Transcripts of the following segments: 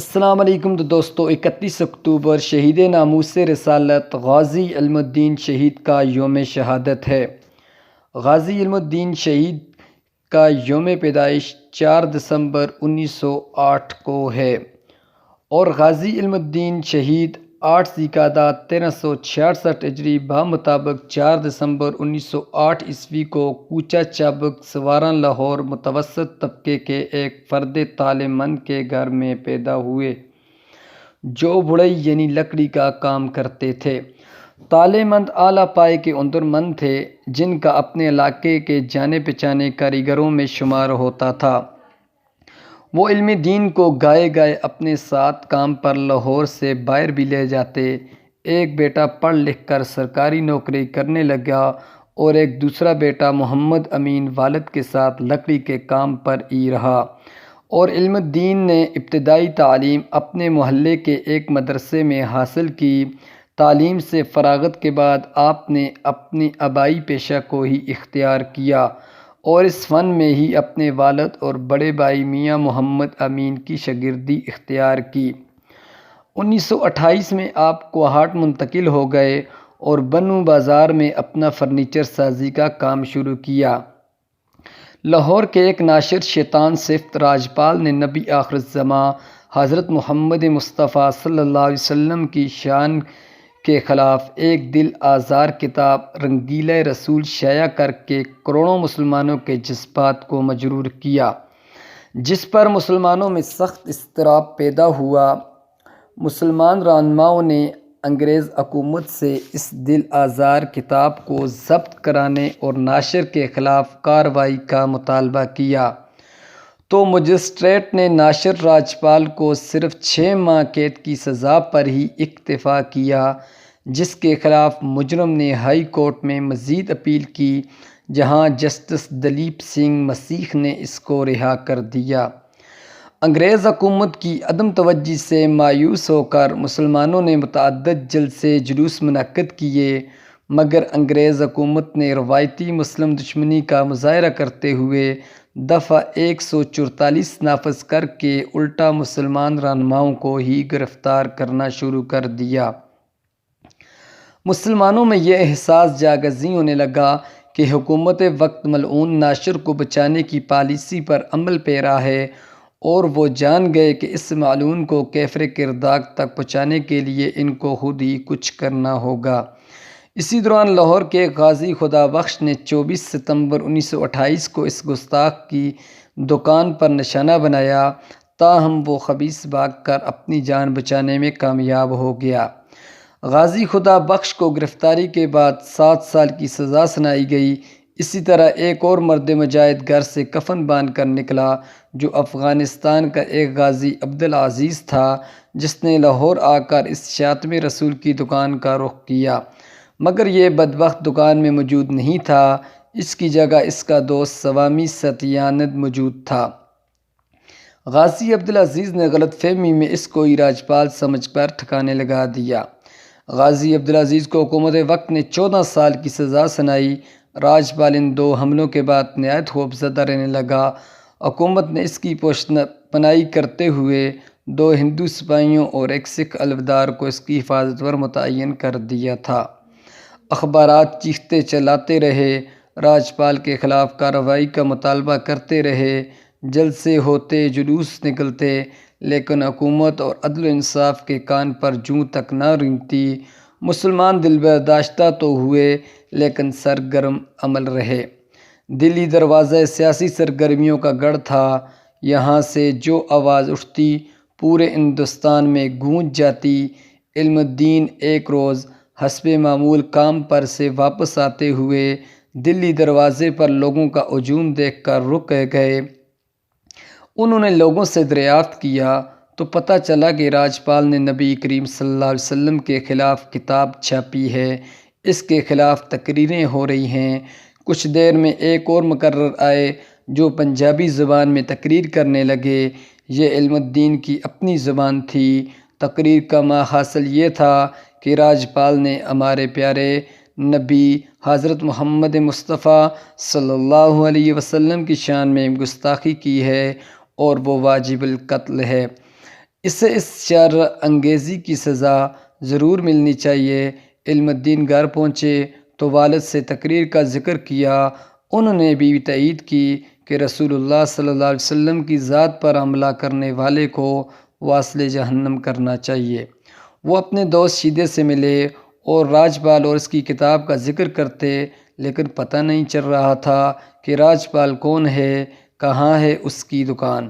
السلام علیکم دوستو 31 اکتوبر شہید ناموس رسالت غازی علم الدین شہید کا یوم شہادت ہے۔ غازی علم الدین شہید کا یوم پیدائش 4 دسمبر 1908 کو ہے اور غازی علم الدین شہید 8 ذی-القعدہ 1366 ہجری بمطابق 4 دسمبر 1908 عیسوی کو کوچہ چابک سواران لاہور متوسط طبقے کے ایک فرد تعلیم مند کے گھر میں پیدا ہوئے جو بڑھئی یعنی لکڑی کا کام کرتے تھے۔ تعلیم مند اعلیٰ پائے کے ہنرمند تھے جن کا اپنے علاقے کے جانے پہچانے کاریگروں میں شمار ہوتا تھا۔ وہ علم دین کو گائے اپنے ساتھ کام پر لاہور سے باہر بھی لے جاتے۔ ایک بیٹا پڑھ لکھ کر سرکاری نوکری کرنے لگا اور ایک دوسرا بیٹا محمد امین والد کے ساتھ لکڑی کے کام پر ہی رہا اور علم الدین نے ابتدائی تعلیم اپنے محلے کے ایک مدرسے میں حاصل کی۔ تعلیم سے فراغت کے بعد آپ نے اپنے آبائی پیشہ کو ہی اختیار کیا اور اس فن میں ہی اپنے والد اور بڑے بھائی میاں محمد امین کی شاگردی اختیار کی۔ 1928 میں آپ کوہاٹ منتقل ہو گئے اور بنو بازار میں اپنا فرنیچر سازی کا کام شروع کیا۔ لاہور کے ایک ناشر شیطان صفت راجپال نے نبی آخر الزماں حضرت محمد مصطفیٰ صلی اللہ علیہ وسلم کی شان کے خلاف ایک دل آزار کتاب رنگیلہ رسول شائع کر کے کروڑوں مسلمانوں کے جذبات کو مجرور کیا، جس پر مسلمانوں میں سخت اضطراب پیدا ہوا۔ مسلمان رہنماؤں نے انگریز حکومت سے اس دل آزار کتاب کو ضبط کرانے اور ناشر کے خلاف کارروائی کا مطالبہ کیا تو مجسٹریٹ نے ناشر راجپال کو صرف 6 ماہ قید کی سزا پر ہی اکتفا کیا، جس کے خلاف مجرم نے ہائی کورٹ میں مزید اپیل کی جہاں جسٹس دلیپ سنگھ مسیح نے اس کو رہا کر دیا۔ انگریز حکومت کی عدم توجہی سے مایوس ہو کر مسلمانوں نے متعدد جلسے جلوس منعقد کیے، مگر انگریز حکومت نے روایتی مسلم دشمنی کا مظاہرہ کرتے ہوئے دفعہ 144 نافذ کر کے الٹا مسلمان رہنماؤں کو ہی گرفتار کرنا شروع کر دیا۔ مسلمانوں میں یہ احساس جاگزیں ہونے لگا کہ حکومت وقت ملعون ناشر کو بچانے کی پالیسی پر عمل پیرا ہے اور وہ جان گئے کہ اس ملعون کو کیفر کرداغ تک پہنچانے کے لیے ان کو خود ہی کچھ کرنا ہوگا۔ اسی دوران لاہور کے غازی خدا بخش نے 24 ستمبر 1928 کو اس گستاخ کی دکان پر نشانہ بنایا، تاہم وہ خبیث بھاگ کر اپنی جان بچانے میں کامیاب ہو گیا۔ غازی خدا بخش کو گرفتاری کے بعد 7 سال کی سزا سنائی گئی۔ اسی طرح ایک اور مرد مجاہد گھر سے کفن باندھ کر نکلا جو افغانستان کا ایک غازی عبدالعزیز تھا، جس نے لاہور آ کر اس شاطم رسول کی دکان کا رخ کیا، مگر یہ بدبخت دکان میں موجود نہیں تھا، اس کی جگہ اس کا دوست سوامی ستیانند موجود تھا۔ غازی عبدالعزیز نے غلط فہمی میں اس کو ہی راجپال سمجھ کر ٹھکانے لگا دیا۔ غازی عبدالعزیز کو حکومت وقت نے 14 سال کی سزا سنائی۔ راجپال ان 2 حملوں کے بعد نہایت خوفزدہ رہنے لگا۔ حکومت نے اس کی پوشیدہ پناہی کرتے ہوئے 2 ہندو سپاہیوں اور ایک سکھ علویدار کو اس کی حفاظت پر متعین کر دیا تھا۔ اخبارات چیختے چلاتے رہے، راجپال کے خلاف کارروائی کا مطالبہ کرتے رہے، جلسے ہوتے، جلوس نکلتے، لیکن حکومت اور عدل و انصاف کے کان پر جوں تک نہ رینگتی۔ مسلمان دل برداشتہ تو ہوئے لیکن سرگرم عمل رہے۔ دلی دروازہ سیاسی سرگرمیوں کا گڑھ تھا، یہاں سے جو آواز اٹھتی پورے ہندوستان میں گونج جاتی۔ علم الدین ایک روز حسب معمول کام پر سے واپس آتے ہوئے دلی دروازے پر لوگوں کا ہجوم دیکھ کر رک گئے۔ انہوں نے لوگوں سے دریافت کیا تو پتہ چلا کہ راجپال نے نبی کریم صلی اللہ علیہ وسلم کے خلاف کتاب چھاپی ہے، اس کے خلاف تقریریں ہو رہی ہیں۔ کچھ دیر میں ایک اور مقرر آئے جو پنجابی زبان میں تقریر کرنے لگے۔ یہ علم الدین کی اپنی زبان تھی۔ تقریر کا ماحصل یہ تھا کہ راجپال نے ہمارے پیارے نبی حضرت محمد مصطفیٰ صلی اللہ علیہ وسلم کی شان میں گستاخی کی ہے اور وہ واجب القتل ہے۔ اسے اس شر انگیزی کی سزا ضرور ملنی چاہیے۔ علم الدین گھر پہنچے تو والد سے تقریر کا ذکر کیا۔ انہوں نے بھی تائید کی کہ رسول اللہ صلی اللہ علیہ وسلم کی ذات پر حملہ کرنے والے کو واصل جہنم کرنا چاہیے۔ وہ اپنے دوست شیدے سے ملے اور راجپال اور اس کی کتاب کا ذکر کرتے، لیکن پتہ نہیں چل رہا تھا کہ راجپال کون ہے، کہاں ہے اس کی دکان،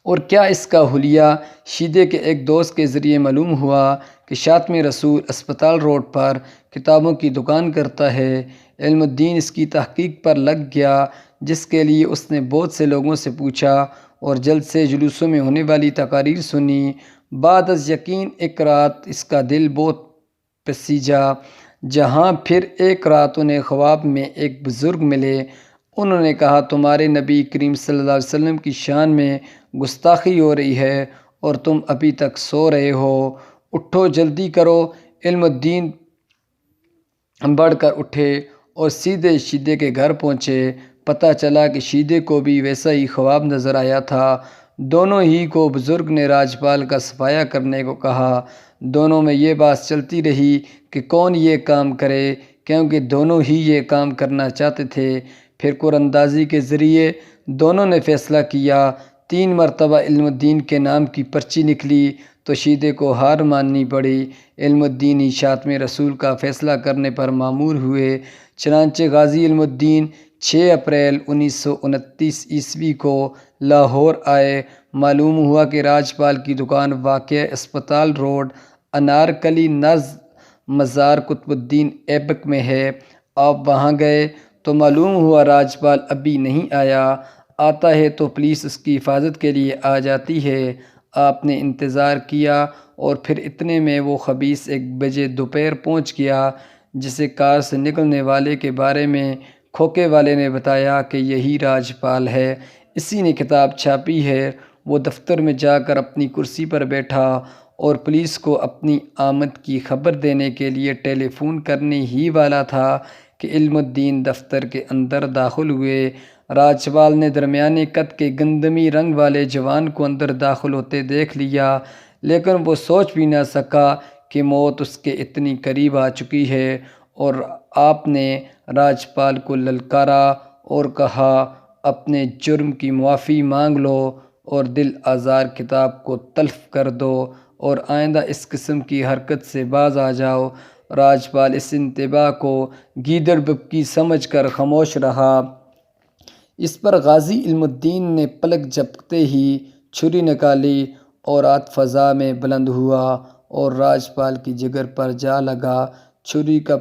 اور کیا اس کا حلیہ۔ شیدے کے ایک دوست کے ذریعے معلوم ہوا کہ شاطم رسول اسپتال روڈ پر کتابوں کی دکان کرتا ہے۔ علم الدین اس کی تحقیق پر لگ گیا، جس کے لیے اس نے بہت سے لوگوں سے پوچھا اور جلد سے جلوسوں میں ہونے والی تقاریر سنی۔ بعد از یقین ایک رات اس کا دل بہت پسیجا، جہاں پھر ایک رات انہیں خواب میں ایک بزرگ ملے۔ انہوں نے کہا، تمہارے نبی کریم صلی اللہ علیہ وسلم کی شان میں گستاخی ہو رہی ہے اور تم ابھی تک سو رہے ہو، اٹھو جلدی کرو۔ علم الدین بڑھ کر اٹھے اور سیدھے شیدے کے گھر پہنچے۔ پتہ چلا کہ شیدے کو بھی ویسا ہی خواب نظر آیا تھا۔ دونوں ہی کو بزرگ نے راجپال کا صفایا کرنے کو کہا۔ دونوں میں یہ بات چلتی رہی کہ کون یہ کام کرے، کیونکہ دونوں ہی یہ کام کرنا چاہتے تھے۔ پھر قراندازی کے ذریعے دونوں نے فیصلہ کیا۔ 3 مرتبہ علم الدین کے نام کی پرچی نکلی تو شیدے کو ہار ماننی پڑی۔ علم الدین ہی شاطم رسول کا فیصلہ کرنے پر مامور ہوئے۔ چنانچہ غازی علم الدین 6 اپریل 1929 کو لاہور آئے۔ معلوم ہوا کہ راجپال کی دکان واقع اسپتال روڈ، انارکلی نزد مزار قطب الدین ایبک میں ہے۔ آپ وہاں گئے تو معلوم ہوا راجپال ابھی نہیں آیا۔ آتا ہے تو پولیس اس کی حفاظت کے لیے آ جاتی ہے۔ آپ نے انتظار کیا اور پھر اتنے میں وہ خبیث 1 بجے دوپہر پہنچ گیا، جسے کار سے نکلنے والے کے بارے میں کھوکے والے نے بتایا کہ یہی راجپال ہے، اسی نے کتاب چھاپی ہے۔ وہ دفتر میں جا کر اپنی کرسی پر بیٹھا اور پولیس کو اپنی آمد کی خبر دینے کے لیے ٹیلی فون کرنے ہی والا تھا کہ علم الدین دفتر کے اندر داخل ہوئے۔ راجپال نے درمیانے قد کے گندمی رنگ والے جوان کو اندر داخل ہوتے دیکھ لیا، لیکن وہ سوچ بھی نہ سکا کہ موت اس کے اتنی قریب آ چکی ہے، اور آپ نے راجپال کو للکارا اور کہا، اپنے جرم کی معافی مانگ لو اور دل آزار کتاب کو تلف کر دو اور آئندہ اس قسم کی حرکت سے باز آ جاؤ۔ راجپال اس انتباہ کو گیدڑ بھبکی سمجھ کر خاموش رہا۔ اس پر غازی علم الدین نے پلک جھپکتے ہی چھری نکالی اور ہاتھ فضا میں بلند ہوا اور راجپال کی جگر پر جا لگا۔ چھری کا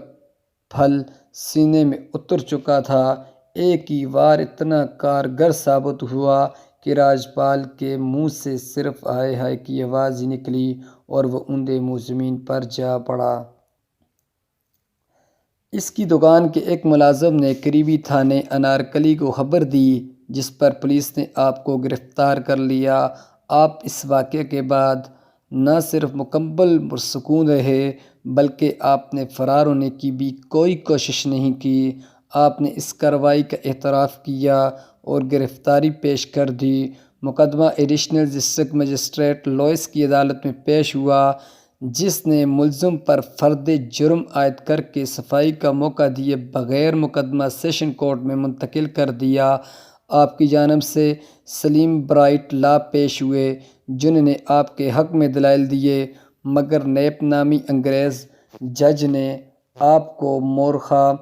پھل سینے میں اتر چکا تھا۔ ایک ہی وار اتنا کارگر ثابت ہوا کہ راجپال کے منہ سے صرف ہائے ہائے کی آواز ہی نکلی اور وہ اوندے منہ زمین پر جا پڑا۔ اس کی دکان کے ایک ملازم نے قریبی تھانے انارکلی کو خبر دی، جس پر پولیس نے آپ کو گرفتار کر لیا۔ آپ اس واقعے کے بعد نہ صرف مکمل پرسکون رہے، بلکہ آپ نے فرار ہونے کی بھی کوئی کوشش نہیں کی۔ آپ نے اس کارروائی کا اعتراف کیا اور گرفتاری پیش کر دی۔ مقدمہ ایڈیشنل ڈسٹرکٹ مجسٹریٹ لوئس کی عدالت میں پیش ہوا، جس نے ملزم پر فرد جرم عائد کر کے صفائی کا موقع دیے بغیر مقدمہ سیشن کورٹ میں منتقل کر دیا۔ آپ کی جانب سے سلیم برائٹ لا پیش ہوئے، جنہوں نے آپ کے حق میں دلائل دیے، مگر نیب نامی انگریز جج نے آپ کو مورخہ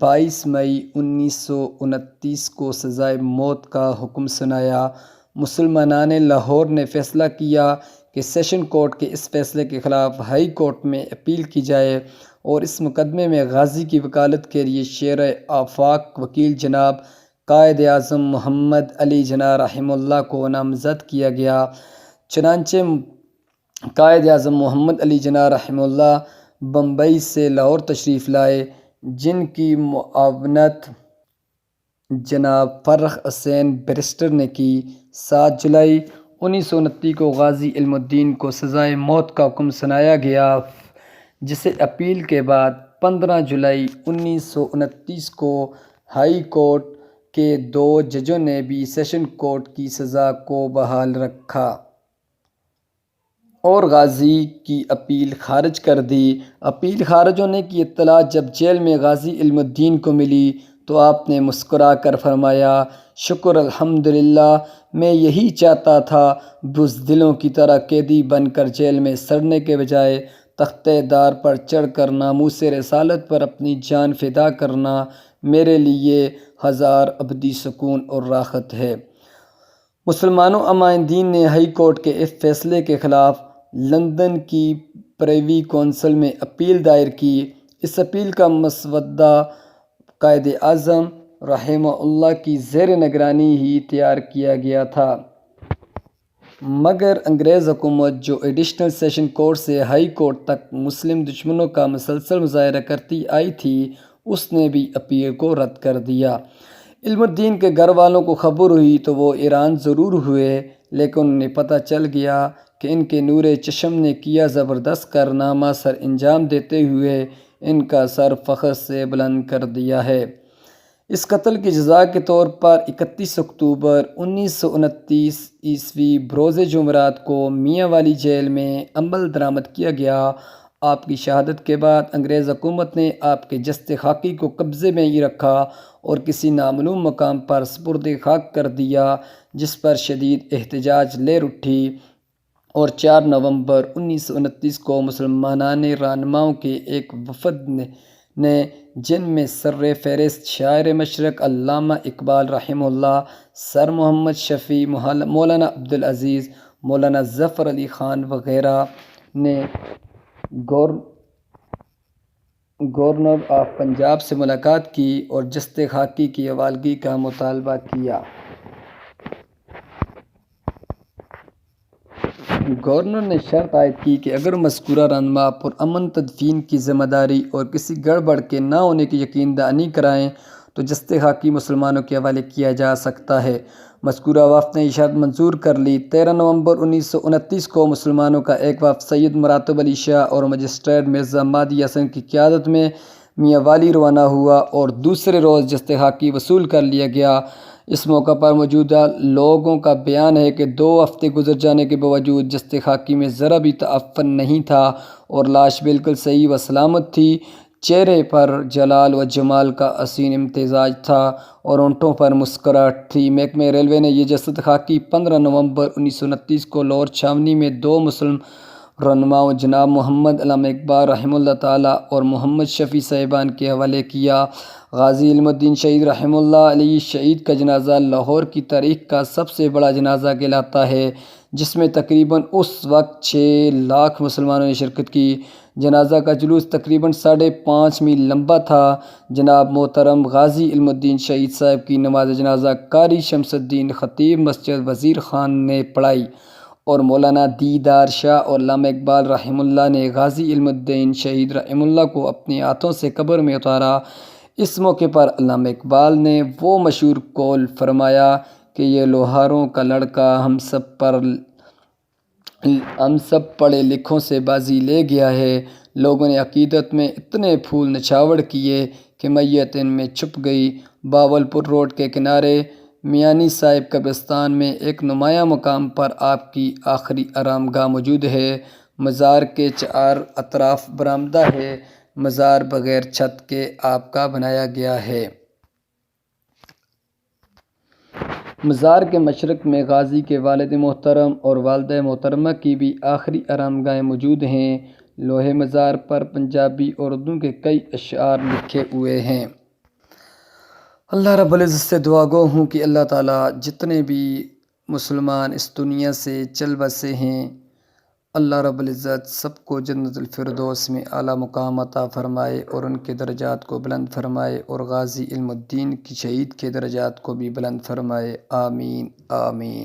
22 مئی 1929 کو سزائے موت کا حکم سنایا۔ مسلمانان لاہور نے فیصلہ کیا کہ سیشن کورٹ کے اس فیصلے کے خلاف ہائی کورٹ میں اپیل کی جائے اور اس مقدمے میں غازی کی وکالت کے لیے شیر آفاق وکیل جناب قائد اعظم محمد علی جناح رحمہ اللہ کو نامزد کیا گیا۔ چنانچہ قائد اعظم محمد علی جناح رحمہ اللہ بمبئی سے لاہور تشریف لائے، جن کی معاونت جناب فرخ حسین بیرسٹر نے کی۔ 7 جولائی 1929 کو غازی علم الدین کو سزائے موت کا حکم سنایا گیا، جسے اپیل کے بعد 15 جولائی 1929 کو ہائی کورٹ کے 2 ججوں نے بھی سیشن کورٹ کی سزا کو بحال رکھا۔ اور غازی کی اپیل خارج کر دی۔ اپیل خارج ہونے کی اطلاع جب جیل میں غازی علم الدین کو ملی تو آپ نے مسکرا کر فرمایا، شکر الحمدللہ، میں یہی چاہتا تھا، بزدلوں کی طرح قیدی بن کر جیل میں سڑنے کے بجائے تختِ دار پر چڑھ کر ناموس رسالت پر اپنی جان فدا کرنا میرے لیے ہزار ابدی سکون اور راحت ہے۔ مسلمانوں امائن دین نے ہائی کورٹ کے اس فیصلے کے خلاف لندن کی پریوی کونسل میں اپیل دائر کی۔ اس اپیل کا مسودہ قائد اعظم رحمہ اللہ کی زیر نگرانی ہی تیار کیا گیا تھا، مگر انگریز حکومت جو ایڈیشنل سیشن کورٹ سے ہائی کورٹ تک مسلم دشمنوں کا مسلسل مظاہرہ کرتی آئی تھی، اس نے بھی اپیل کو رد کر دیا۔ علم الدین کے گھر والوں کو خبر ہوئی تو وہ ایران ضرور ہوئے، لیکن انہیں پتہ چل گیا کہ ان کے نور چشم نے کیا زبردست کارنامہ سر انجام دیتے ہوئے ان کا سر فخر سے بلند کر دیا ہے۔ اس قتل کی جزا کے طور پر 31 اکتوبر 1929 بروز جمعرات کو میاں والی جیل میں عمل درآمد کیا گیا۔ آپ کی شہادت کے بعد انگریز حکومت نے آپ کے جسد خاکی کو قبضے میں ہی رکھا اور کسی نامعلوم مقام پر سپرد خاک کر دیا، جس پر شدید احتجاج لہر اٹھی اور 4 نومبر 1929 کو مسلمان رہنماؤں کے ایک وفد نے، جن میں سر فہرست شاعر مشرق علامہ اقبال رحمہ اللہ، سر محمد شفیع، مولانا عبدالعزیز، مولانا ظفر علی خان وغیرہ نے گورنر آف پنجاب سے ملاقات کی اور جسد خاکی کی حوالگی کا مطالبہ کیا۔ گورنر نے شرط عائد کی کہ اگر مذکورہ رہنما پرامن تدفین کی ذمہ داری اور کسی گڑبڑ کے نہ ہونے کی یقین دہانی کرائیں تو جسد خاکی مسلمانوں کے حوالے کیا جا سکتا ہے۔ مذکورہ وفد نے یہ شرط منظور کر لی۔ 13 نومبر 1929 کو مسلمانوں کا ایک وفد سید مراتب علی شاہ اور مجسٹریٹ مرزا مہدی حسن کی قیادت میں میاں والی روانہ ہوا اور دوسرے روز جسد خاکی وصول کر لیا گیا۔ اس موقع پر موجود لوگوں کا بیان ہے کہ 2 ہفتے گزر جانے کے باوجود جسد خاکی میں ذرا بھی تعفن نہیں تھا اور لاش بالکل صحیح و سلامت تھی۔ چہرے پر جلال و جمال کا حسین امتزاج تھا اور ہونٹوں پر مسکراہٹ تھی۔ محکمہ ریلوے نے یہ جسد خاکی 15 نومبر 1929 کو لاہور چھاونی میں 2 مسلم رہنماؤں جناب محمد علامہ اقبال رحمہ اللہ تعالیٰ اور محمد شفیع صاحبان کے حوالے کیا۔ غازی علم الدین شہید رحمہ اللہ علیہ شہید کا جنازہ لاہور کی تاریخ کا سب سے بڑا جنازہ کہلاتا ہے، جس میں تقریباً اس وقت 6 لاکھ مسلمانوں نے شرکت کی۔ جنازہ کا جلوس تقریباً 5.5 میل لمبا تھا۔ جناب محترم غازی علم الدین شہید صاحب کی نماز جنازہ قاری شمس الدین خطیب مسجد وزیر خان نے پڑھائی اور مولانا دیدار شاہ اور علامہ اقبال رحمہ اللہ نے غازی علم الدین شہید رحمہ اللہ کو اپنے ہاتھوں سے قبر میں اتارا۔ اس موقع پر علامہ اقبال نے وہ مشہور قول فرمایا کہ یہ لوہاروں کا لڑکا ہم سب پڑھے لکھوں سے بازی لے گیا ہے۔ لوگوں نے عقیدت میں اتنے پھول نچھاور کیے کہ میت ان میں چھپ گئی۔ بہاولپور روڈ کے کنارے میانی صاحب قبرستان میں ایک نمایاں مقام پر آپ کی آخری آرام گاہ موجود ہے۔ مزار کے 4 اطراف برآمدہ ہے۔ مزار بغیر چھت کے آپ کا بنایا گیا ہے۔ مزار کے مشرق میں غازی کے والد محترم اور والدہ محترمہ کی بھی آخری آرام گاہیں موجود ہیں۔ لوح مزار پر پنجابی اور اردو کے کئی اشعار لکھے ہوئے ہیں۔ اللہ رب العزت سے دعا گو ہوں کہ اللہ تعالیٰ جتنے بھی مسلمان اس دنیا سے چل بسے ہیں، اللہ رب العزت سب کو جنت الفردوس میں اعلیٰ مقام عطا فرمائے اور ان کے درجات کو بلند فرمائے اور غازی علم الدین کی شہید کے درجات کو بھی بلند فرمائے۔ آمین آمین۔